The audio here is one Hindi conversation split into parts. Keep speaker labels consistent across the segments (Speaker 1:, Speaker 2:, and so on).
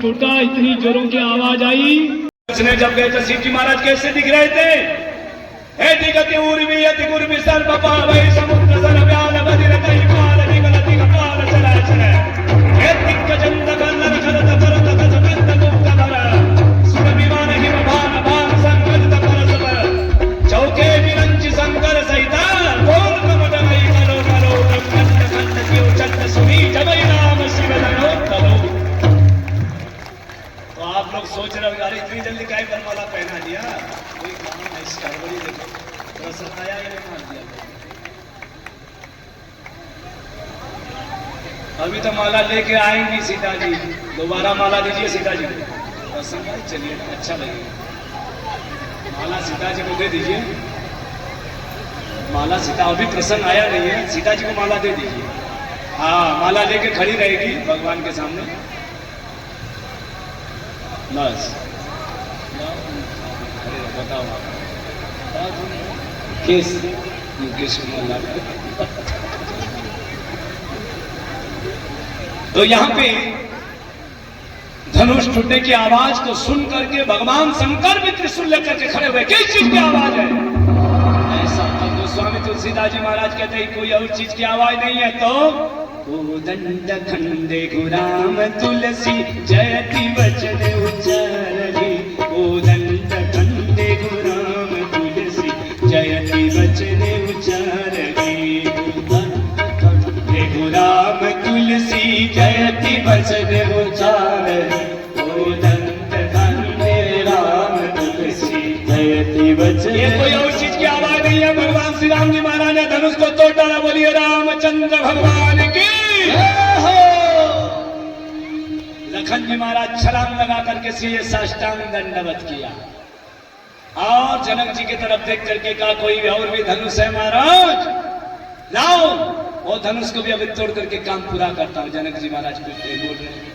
Speaker 1: टूटा, इतनी जोरों की आवाज आई।
Speaker 2: जब गए तो शिव जी महाराज कैसे दिख रहे थे? हे दिगति उर्वी अति गुर्वी सर्व पावै समुद्र सन व्याल बदिर कई काल निगलति कपाल चला चला हे दिग्गजंद गल्लर खरत करत कस बिंद गुप्त भर सुर विमान हिम भान भान संगत परस चौके विरंचि शंकर सहिता बोल कमदमई करो करो कंठ कंठ की उच्चत सुनी जबै नाम शिव धनो तलो। तो आप लोग सोच रहे हो यार इतनी जल्दी काहे वरमाला पहना दिया? कोई काम नहीं, इस गड़बड़ी देखो प्रसन्न आया ये मार दिया। अभी तो माला लेके आएंगी सीता जी, दोबारा माला दीजिए सीता जी को। प्रसन्न भाई चलिए ना, अच्छा लगेगा। माला सीता जी को दे दीजिए, माला सीता अभी प्रसन्न आया नहीं है, सीता जी को माला दे दीजिए। हाँ माला लेके खड़ी रहेगी भगवान के सामने बस। बताओ किस मुकेश कुमार। तो यहाँ पे धनुष टूटने की आवाज को सुन करके भगवान शंकर भी त्रिशूल लेकर के खड़े हुए। किस चीज की आवाज है? ऐसा तो गोस्वामी तुलसीदास जी महाराज कहते हैं कोई और चीज की आवाज नहीं है। तो दंड खंडे गुराम तुलसी जयति वचन उच्चारहि। ओ दंड खंडे गुराम तुलसी जयति वचन उच्चारहि। गुराम तुलसी जयति वचन उच्चारहि। ओ दंड खंडे राम तुलसी जयति वचन। ये कोई और चीज की आवाज नहीं है। भगवान श्री राम जी महाराज ने धनुष को तोड़ डाला। बोलिए रामचंद्र भगवान की। लखन जी महाराज छलांग लगा करके सीधे साष्टांग दंडवत किया और जनक जी की तरफ देख करके कहा कोई और भी धनुष है महाराज लाओ। वो धनुष को भी अभी तोड़ करके काम पूरा करता हूं। जनक जी महाराज बोल रहे हैं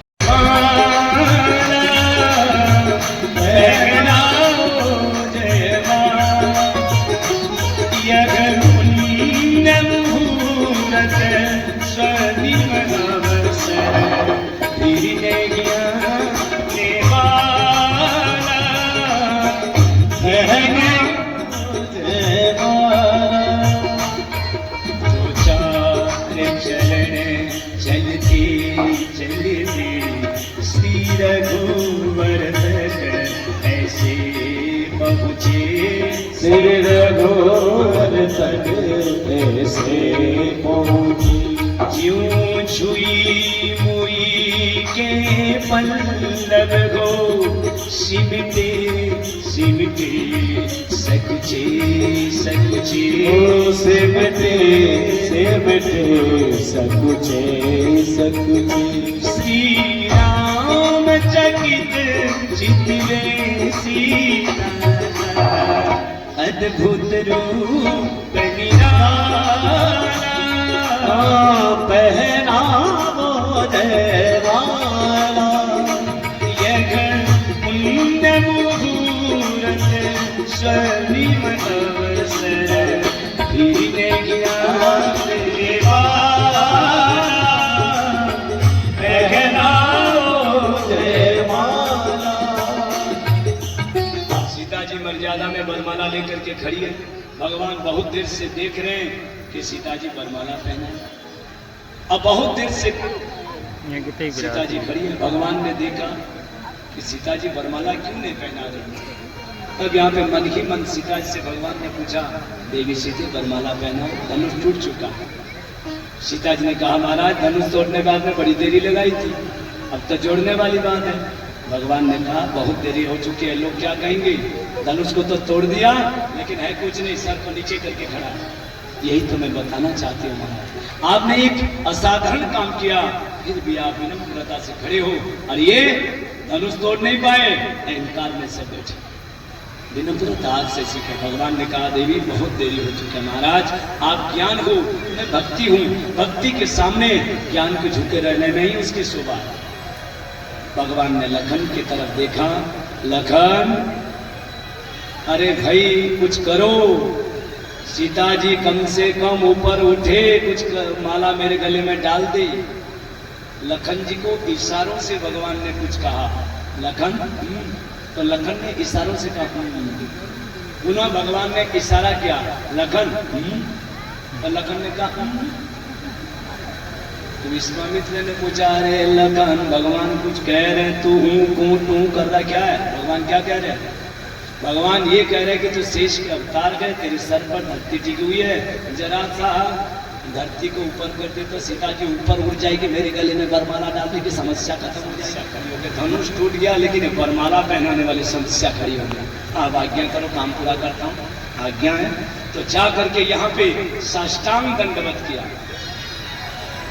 Speaker 3: रघुवर तक ऐसे पहुँची।
Speaker 2: ज्यों छुई मुई के पल्लव गो सिमटे सिमटे सकुचे सकुचे।
Speaker 3: ओ सिमटे सिमटे सकुचे सकुचे।
Speaker 2: श्री राम चकित चितवे सीता अद्भुत रूप निराला।
Speaker 3: पहनावो देवाला।
Speaker 2: यह पुण्य मुहूर्त स्वर्णिम अवसर धीरे ज्ञान देवाला। पहनावो देवाला। सीता जी मर्यादा में वरमाला लेकर के खड़ी है। भगवान बहुत देर से देख रहे हैं कि सीता जी वरमाला पहने। अब बहुत देर से सीता जी खड़ी है। भगवान ने देखा कि सीता जी वरमाला क्यों नहीं पहना रही। अब यहाँ पे मन ही मन सीता जी से भगवान ने पूछा देवी सीते वरमाला पहना, धनुष टूट चुका है। सीता जी ने कहा महाराज धनुष तोड़ने बाद में बड़ी देरी लगाई थी, अब तो जोड़ने वाली बात है। भगवान ने कहा बहुत देरी हो चुकी है, लोग क्या कहेंगे? धनुष को तो तोड़ दिया लेकिन है कुछ नहीं, सर को नीचे करके खड़ा है। यही तो मैं बताना चाहती हूँ महाराज, आपने एक असाधारण काम किया फिर भी आप विनम्रता से खड़े हो और ये धनुष तोड़ नहीं पाए, अहंकार में से बैठे। विनम्रता से सीखे। भगवान ने कहा देवी बहुत देरी हो चुकी है महाराज, आप ज्ञान हो, मैं भक्ति हूँ, भक्ति के सामने ज्ञान को झुके रहने नहीं उसकी शोभा। भगवान ने लखन की तरफ देखा, लखन अरे भाई कुछ करो, सीता जी कम से कम ऊपर उठे, कुछ माला मेरे गले में डाल दे। लखन जी को इशारों से भगवान ने कुछ कहा, लखन। तो लखन ने इशारों से कहा। पुनः भगवान ने इशारा किया, लखन। तो लखन ने कहा। तो विश्वामित्र ने पूछा, अरे लखन भगवान कुछ कह रहे, तू कर रहा क्या है? भगवान क्या कह रहे हैं? भगवान ये कह रहे कि तू शेष के अवतार गए, तेरे सर पर धरती टिकी हुई है, जरा सा धरती को ऊपर कर दे तो सीता जी ऊपर उड़ जाएगी, मेरे गले में वरमाला डालने की समस्या खत्म हो जाएगी। धनुष टूट गया लेकिन वरमाला पहनाने वाली समस्या खड़ी हो गई। आप आज्ञा करो, काम पूरा करता हूँ, आज्ञा है। तो जा करके यहाँ पे साष्टांग दंडवत किया।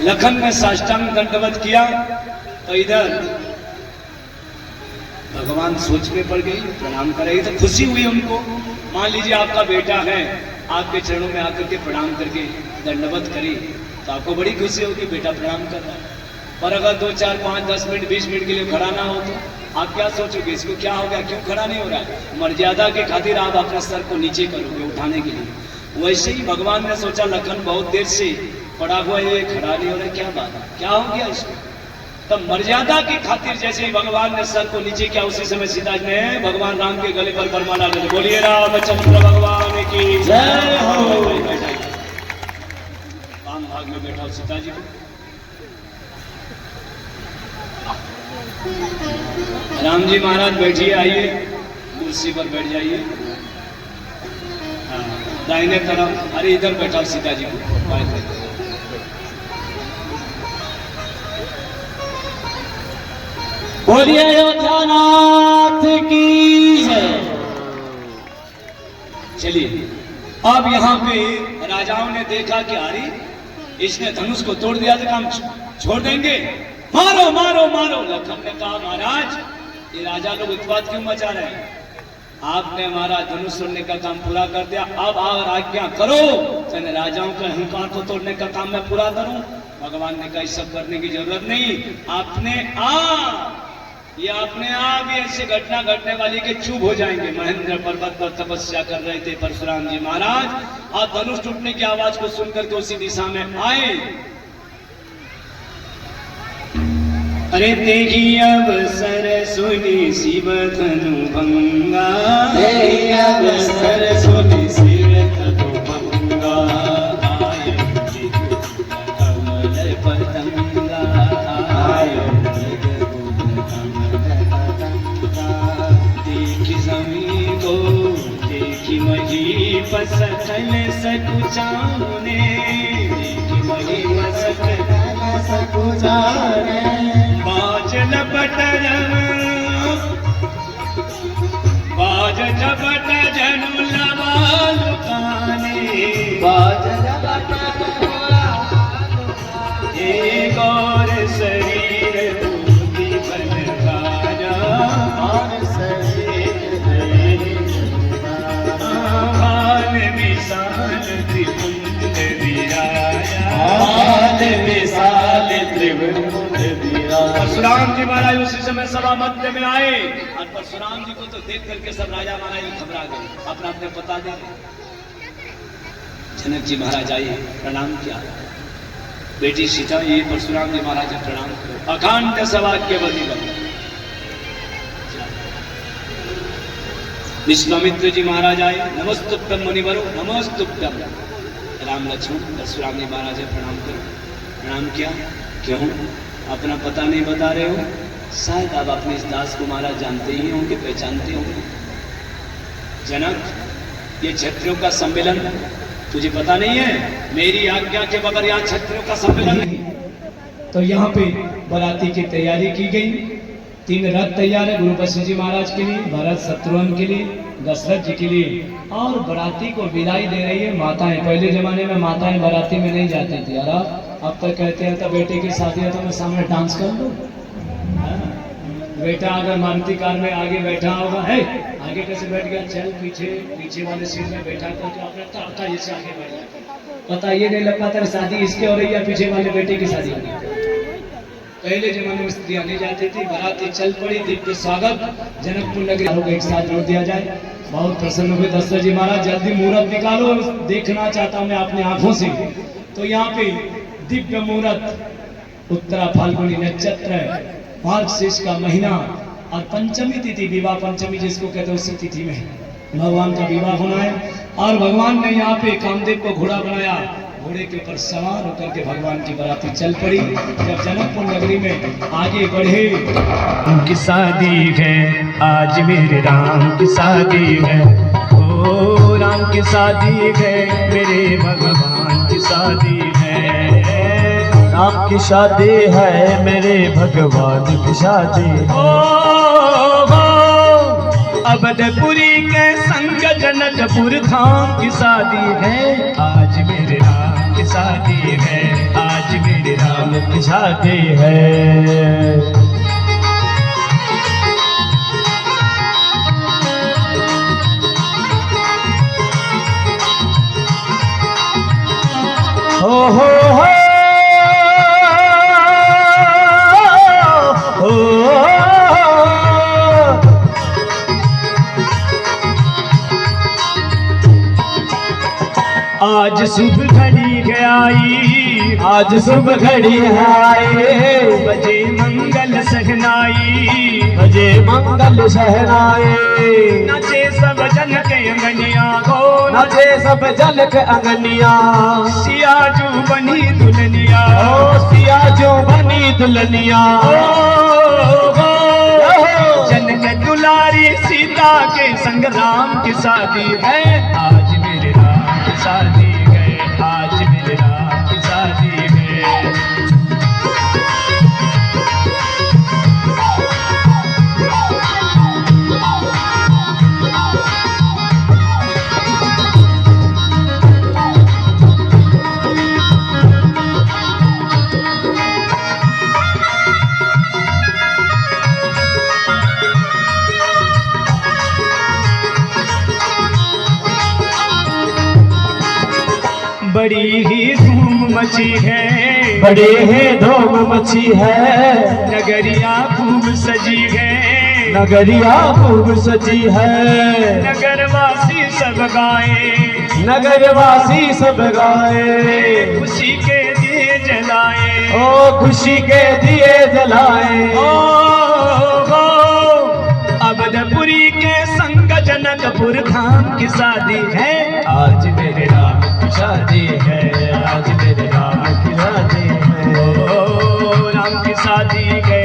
Speaker 2: लखन ने साष्टांग दंडवत किया तो इधर भगवान सोच में पड़ गई, प्रणाम कर रही। तो खुशी हुई उनको। मान लीजिए आपका बेटा है, आपके चरणों में आकर के प्रणाम करके दंडवत करी तो आपको बड़ी खुशी होगी, बेटा प्रणाम कर रहा है। पर अगर 2, 4, 5, 10 मिनट 20 मिनट के लिए खड़ा ना हो तो आप क्या सोचोगे, इसको क्या हो गया, क्यों खड़ा नहीं हो रहा है? मर्यादा के खातिर आप अपने सर को नीचे करोगे उठाने के लिए। वैसे ही भगवान ने सोचा लखन बहुत देर से पड़ा हुआ है, खड़ा नहीं हो रहा, क्या बात है, क्या हो गया इसको? तब मर्यादा की खातिर जैसे ही भगवान ने सर को नीचे किया, उसी समय सीता जी ने भगवान राम के गले पर वरमाला डाली। बोलिए रामचंद्र भगवान की जय हो। वाम भाग में बैठा हो सीता जी को। राम जी महाराज बैठिए, आइए कुर्सी पर बैठ जाइए। दाहिने तरफ, अरे इधर बैठा सीता जी को।
Speaker 3: बोलिए अयोध्यानाथ की जय।
Speaker 2: चलिए अब यहाँ पे राजाओं ने देखा कि अरे इसने धनुष को तोड़ दिया तो काम छोड़ देंगे, मारो मारो मारो। लखन ने कहा, महाराज ये राजा लोग उत्पात क्यों मचा रहे हैं? आपने हमारा धनुष तोड़ने का काम पूरा कर दिया, अब और आज्ञा करो चले राजाओं के अहंकार को तोड़ने का काम मैं पूरा करूं। भगवान ने कहा इस सब करने की जरूरत नहीं, अपने आप ही ऐसे घटना घटने वाली के चुप हो जाएंगे। महेंद्र पर्वत पर तपस्या कर रहे थे परशुराम जी महाराज, और धनुष टूटने की आवाज को सुनकर के उसी दिशा में आए। अरे तेगी अवसर सुनी शिव धनु भंगा,
Speaker 3: तेगी अवसर सुनी शिव धनु भंगा,
Speaker 2: कमल पतंगा, देखी जमीन को देखी मही पसकल सकुचाने, देखी मही पसकल सकुचाने, बाज लपट जनु लवा लुकाने,
Speaker 3: बाज लपट
Speaker 2: एक और शरीर बूंदी बन राजा,
Speaker 3: और शरीर
Speaker 2: भाल विशाल त्रिपुंड विराया,
Speaker 3: भाल विशाल त्रिपुंड विराया।
Speaker 2: परशुराम जी महाराज उसी समय सभा मध्य में आए, और परशुराम जी को तो देख करके सब राजा महाराज घबरा गए, अपना अपने पता दे। जनक जी महाराज आए, प्रणाम किया। बेटी सीता, ये परशुराम जी महाराज प्रणाम करो। अखंड सवाक्यवती बनो। विश्वामित्र जी महाराज आए, नमस्तुभ्यं मुनिवरो नमस्तुभ्यं। राम लक्ष्मण परशुराम जी महाराज प्रणाम करो। प्रणाम किया। क्यों अपना पता नहीं बता रहे हो? शायद आप अपने इस दास को महाराज जानते ही होंगे, पहचानते होंगे। जनक, ये क्षत्रियों का सम्मेलन तुझे पता नहीं है? मेरी आज्ञा के बगैर यहाँ क्षत्रियों का सम्मेलन नहीं। तो यहाँ पे बराती की तैयारी की गई। 3 रथ तैयार है, गुरु वशिष्ठ जी महाराज के लिए, भरत शत्रुघ्न के लिए, दशरथ जी के लिए, और बराती को विदाई दे रही है माताएं। पहले जमाने में माताएं बराती में नहीं जाती थी, और अब तक कहते हैं तो बेटे की शादी है तो मैं सामने डांस कर लूं। बेटा अगर मारुति कार में आगे बैठा होगा, है आगे कैसे बैठ गया, चल पीछे वाले सीट में बैठा करके अपने ताकता जैसे आगे बैठ गया। पता ये नहीं लगता तेरी शादी इसके हो रही है, पीछे वाले बेटे की शादी हो रही। पहले जमाने में स्त्रियां नहीं जाती थी, बराती चल पड़ी, दिव्य स्वागत जनकपुर नगरी को एक साथ जोड़ दिया जाए। बहुत प्रसन्न हुए दशरथ जी महाराज, जल्दी मुहूर्त निकालो, देखना चाहता हूं मैं अपनी आंखों से। तो यहाँ पे दिव्य मुहूर्त उत्तरा फाल्गुनी नक्षत्र, मार्गशीर्ष का महीना और पंचमी तिथि, विवाह पंचमी जिसको कहते हैं, उसी तिथि में भगवान का विवाह होना है। और भगवान ने यहाँ पे कामदेव को घोड़ा बनाया, घोड़े के ऊपर सवार होकर के भगवान की बराती चल पड़ी। जब जनकपुर नगरी में आगे बढ़े,
Speaker 1: उनकी शादी है आज मेरे राम की शादी है, ओ राम की शादी है, मेरे भगवान की शादी है,
Speaker 3: राम की शादी है, मेरे भगवान की शादी।
Speaker 1: अवधपुरी के संग जनकपुर धाम की शादी है, आज मेरे राम की शादी है, आज मेरे राम
Speaker 3: की शादी है। हो
Speaker 1: आज शुभ घड़ी है आई,
Speaker 3: आज शुभ घड़ी है आए,
Speaker 1: बजे मंगल सहनाई,
Speaker 3: बजे मंगल सहनाए,
Speaker 1: नचे सब जन के अंगनिया हो,
Speaker 3: नचे सब जन के अंगनिया,
Speaker 1: सियाजू बनी दुल्हनिया,
Speaker 3: ओ सिया जो बनी दुल्हनिया,
Speaker 1: जनक दुलारी सीता के संग राम की शादी है, आज मेरे राम की शादी है, आज मेरे राम की शादी है। बड़ी ही धूम मची है,
Speaker 3: बड़ी ही धूम मची है,
Speaker 1: नगरिया खूब सजी है,
Speaker 3: नगरिया खूब सजी है,
Speaker 1: नगरवासी सब गाए,
Speaker 3: नगरवासी सब गाए,
Speaker 1: खुशी के दिए जलाए,
Speaker 3: ओ खुशी के दिए जलाए,
Speaker 1: अवधपुरी के संग जनकपुर धाम की शादी है, आज मेरे राम की शादी है, आज मेरे राम की शादी है, ओ राम की शादी है।